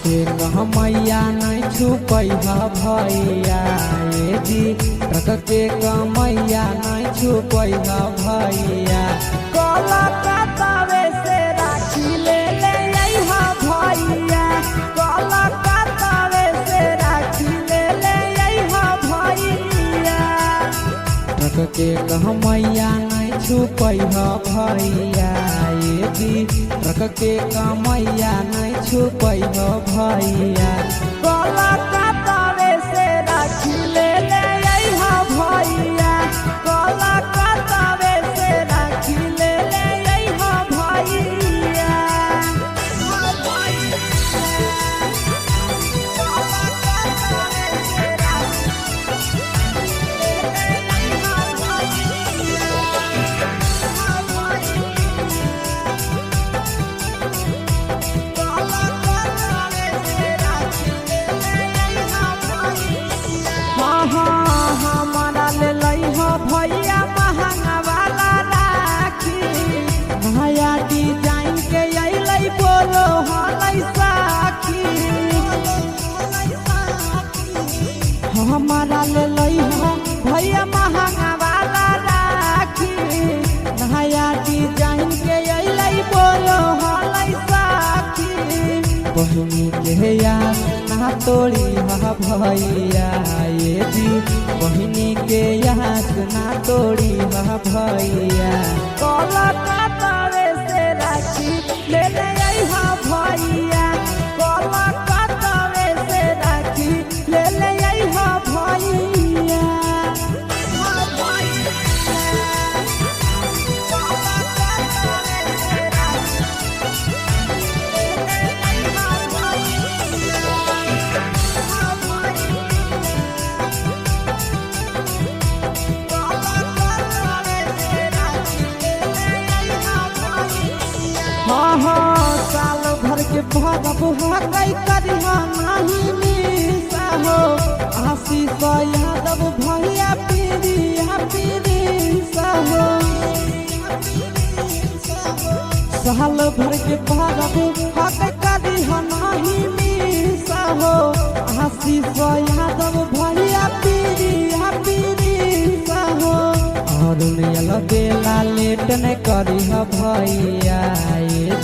के मैया नहीं छुपैहा भैया ये जी रख के मैया नहीं छुपैहा भैया कलकत्तावे से राखी ले ले अइहा भैया कलकत्तावे से राखी ले ले अइहा भैया रख के मैया नहीं छुपैहा भैया ये जी रख के मैया नहीं छुपैहा भैया कलकत्तावे से राखी ले ले अइहा भैया कलकत्तावे से राखी ले ले अइहा भैया हमारा ले लइहा भैया महंगा वाला राखी नया डिजाइन के अइलै बोलो हलै साखी हमारा ले लइहा भैया महंगा वाला राखी नया डिजाइन के अइलै बोलो हलै साखी बहिनी के यार ना तोड़ी हा भैया ये जी बहिनी के यहाँ ना तोड़ी हा भैया कलकत्तावे से राखी ले ले अइहा भैया कलकत्तावे से राखी ले ले अइहा भैया साल भर के भरब हकई करिहा नहीं मिसा हो आशीष यादव भैया पीरिया पीरिसा हो साल भर के भरब हकई करिहा नहीं मिसा हो आशीष यादव भैया पीरिया पीरिसा हो और बेला लेट न करी भैया ये